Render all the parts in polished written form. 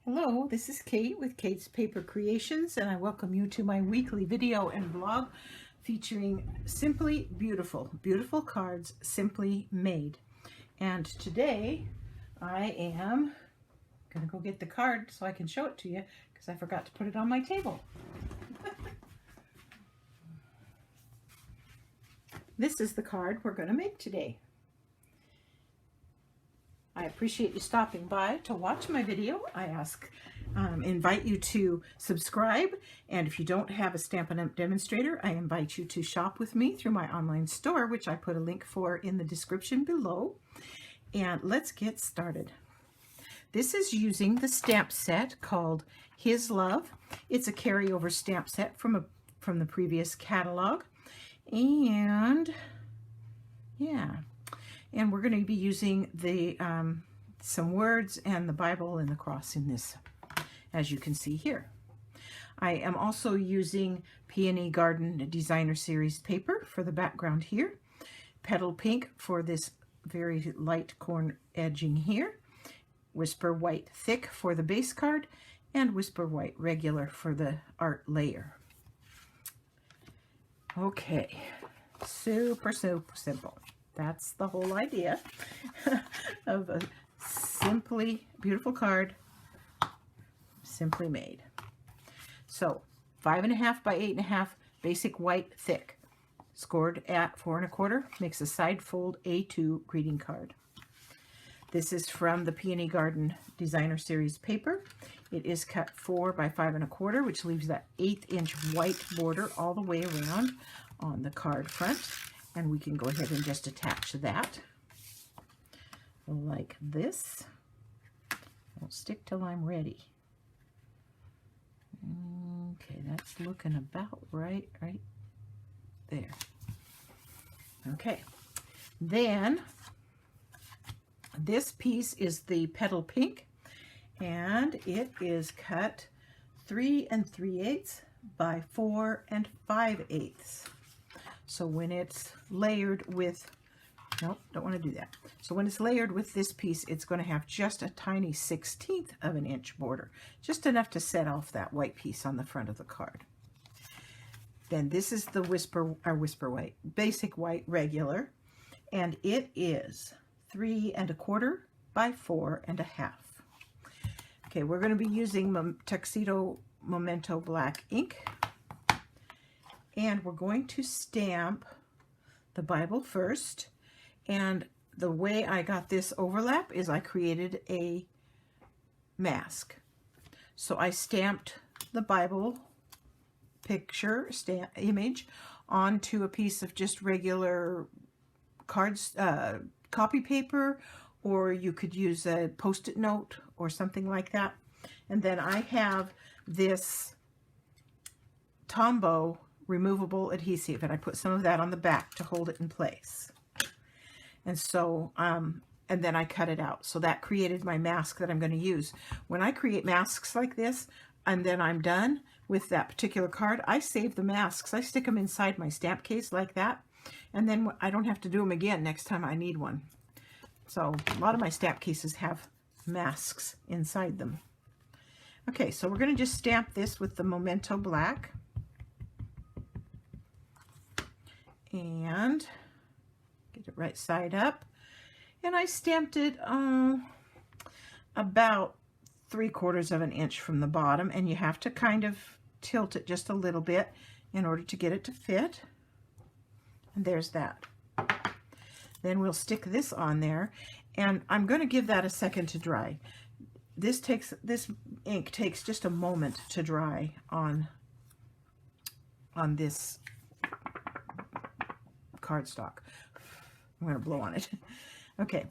Hello, this is Kate with Kate's Paper Creations, and I welcome you to my weekly video and blog featuring simply beautiful, beautiful cards simply made. And today I am going to go get the card so I can show it to you because I forgot to put it on my table. This is the card we're going to make today. I appreciate you stopping by to watch my video. I invite you to subscribe, and if you don't have a Stampin' Up! Demonstrator, I invite you to shop with me through my online store, which I put a link for in the description below. And let's get started. This is using the stamp set called His Love. It's a carryover stamp set from the previous catalog. And yeah. And we're going to be using the some words and the Bible and the cross in this, as you can see here. I am also using Peony Garden Designer Series paper for the background here, Petal Pink for this very light corner edging here, Whisper White Thick for the base card, and Whisper White Regular for the art layer. Okay, super simple. That's the whole idea of a simply beautiful card, simply made. So 5.5 by 8.5 basic white thick, scored at 4 1/4, makes a side fold A2 greeting card. This is from the Peony Garden Designer Series paper. It is cut 4 by 5 1/4, which leaves that 1/8 inch white border all the way around on the card front. And we can go ahead and just attach that like this. Won't stick till I'm ready. Okay, that's looking about right there. Okay, then this piece is the Petal Pink, and it is cut 3 3/8 by 4 5/8. So when it's layered with, nope, don't want to do that. So when it's layered with this piece, it's going to have just a tiny 1/16 of an inch border, just enough to set off that white piece on the front of the card. Then this is the Whisper White, basic white regular, and it is 3 1/4 by 4 1/2. Okay, we're going to be using Tuxedo Memento black ink. And we're going to stamp the Bible first. And the way I got this overlap is I created a mask. So I stamped the Bible picture, image, onto a piece of just regular cards, copy paper, or you could use a Post-it note or something like that. And then I have this Tombow removable adhesive, and I put some of that on the back to hold it in place. And so, and then I cut it out. So that created my mask that I'm going to use. When I create masks like this, and then I'm done with that particular card, I save the masks. I stick them inside my stamp case like that, and then I don't have to do them again next time I need one. So a lot of my stamp cases have masks inside them. Okay, so we're going to just stamp this with the Memento black. And get it right side up, and I stamped it about 3/4 of an inch from the bottom, and you have to kind of tilt it just a little bit in order to get it to fit. And there's that. Then we'll stick this on there, and I'm going to give that a second to dry. This ink takes just a moment to dry on this cardstock. I'm going to blow on it. Okay,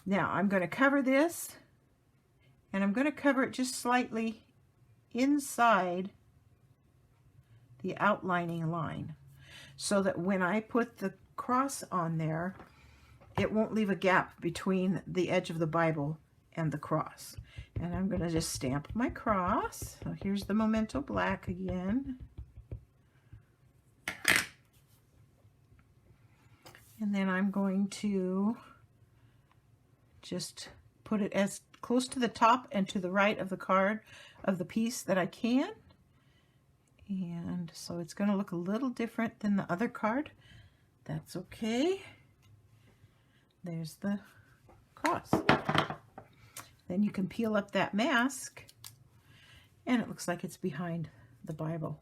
now I'm going to cover this, and I'm going to cover it just slightly inside the outlining line, so that when I put the cross on there, it won't leave a gap between the edge of the Bible and the cross. And I'm going to just stamp my cross. So here's the Memento black again. And then I'm going to just put it as close to the top and to the right of the card of the piece that I can. And so it's going to look a little different than the other card. That's okay. There's the cross. Then you can peel up that mask and it looks like it's behind the Bible.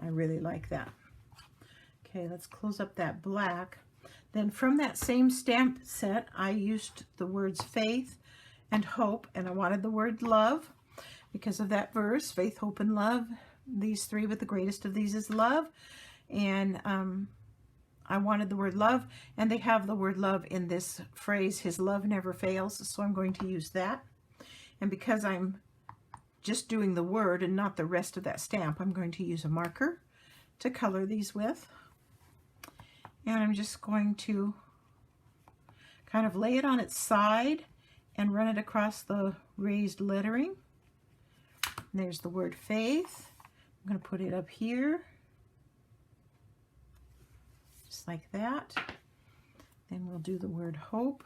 I really like that. Okay, let's close up that black. Then from that same stamp set, I used the words faith and hope, and I wanted the word love because of that verse, faith, hope, and love. These three, but the greatest of these is love. And I wanted the word love, and they have the word love in this phrase, his love never fails, so I'm going to use that. And because I'm just doing the word and not the rest of that stamp, I'm going to use a marker to color these with. And I'm just going to kind of lay it on its side and run it across the raised lettering. And there's the word faith. I'm going to put it up here, just like that. Then we'll do the word hope.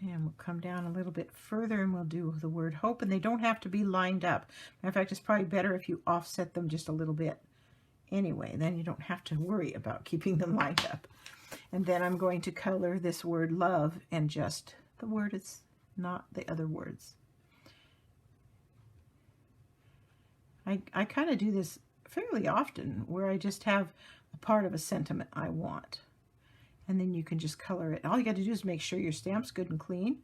And we'll come down a little bit further and we'll do the word hope. And they don't have to be lined up. Matter of fact, it's probably better if you offset them just a little bit. Anyway, then you don't have to worry about keeping them lined up. And then I'm going to color this word love and just the word, it's not the other words. I kind of do this fairly often where I just have a part of a sentiment I want. And then you can just color it. All you got to do is make sure your stamp's good and clean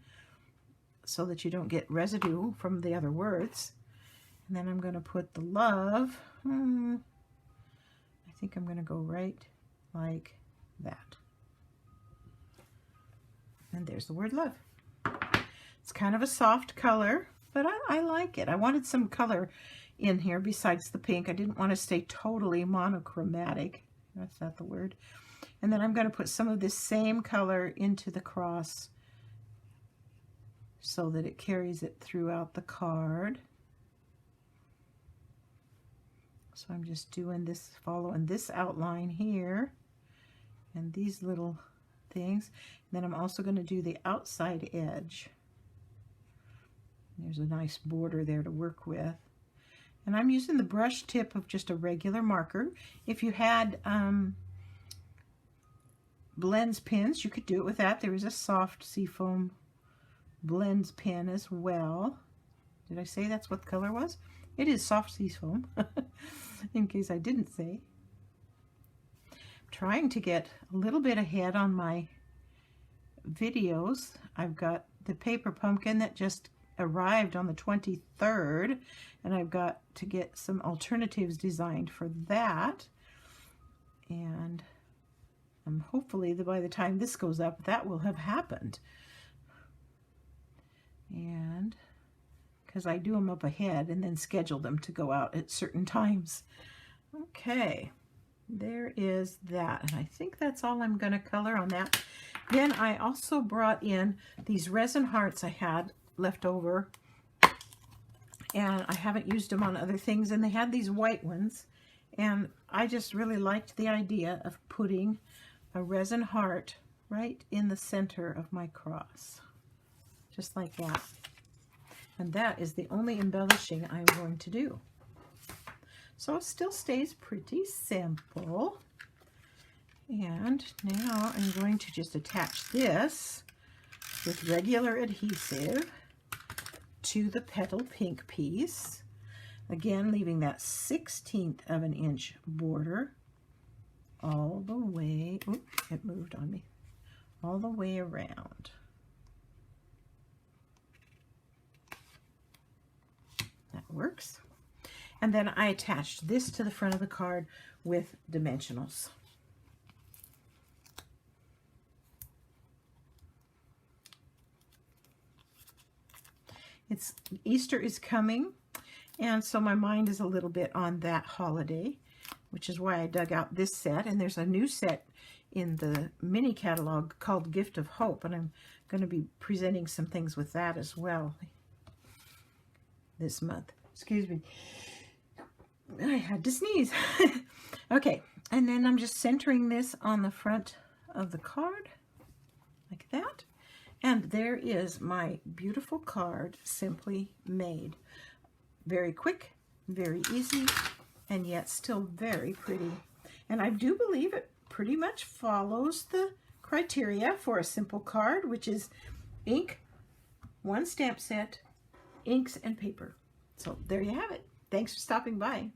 so that you don't get residue from the other words. And then I'm going to put the love. I think I'm going to go right like that. And there's the word love. It's kind of a soft color, but I like it. I wanted some color in here besides the pink. I didn't want to stay totally monochromatic. That's not the word. And then I'm going to put some of this same color into the cross so that it carries it throughout the card. So I'm just doing this, following this outline here and these little things. And then I'm also going to do the outside edge. There's a nice border there to work with. And I'm using the brush tip of just a regular marker. If you had blends pins, you could do it with that. There is a soft seafoam blends pin as well. Did I say that's what the color was? It is soft seafoam, in case I didn't say. I'm trying to get a little bit ahead on my videos. I've got the paper pumpkin that just arrived on the 23rd, and I've got to get some alternatives designed for that. And hopefully by the time this goes up, that will have happened. And because I do them up ahead and then schedule them to go out at certain times. Okay, there is that. And I think that's all I'm going to color on that. Then I also brought in these resin hearts I had left over, and I haven't used them on other things, and they had these white ones, and I just really liked the idea of putting a resin heart right in the center of my cross, just like that. And that is the only embellishing I'm going to do. So it still stays pretty simple. And now I'm going to just attach this with regular adhesive to the petal pink piece. Again, leaving that 1/16 of an inch border all the way, oops, it moved on me, all the way around. That works. And then I attached this to the front of the card with dimensionals. Easter is coming, and so my mind is a little bit on that holiday, which is why I dug out this set. And there's a new set in the mini catalog called Gift of Hope, and I'm going to be presenting some things with that as well this month. Excuse me. I had to sneeze. Okay, and then I'm just centering this on the front of the card, like that. And there is my beautiful card simply made. Very quick, very easy, and yet still very pretty. And I do believe it pretty much follows the criteria for a simple card, which is ink, 1 stamp set, inks, and paper. So there you have it. Thanks for stopping by.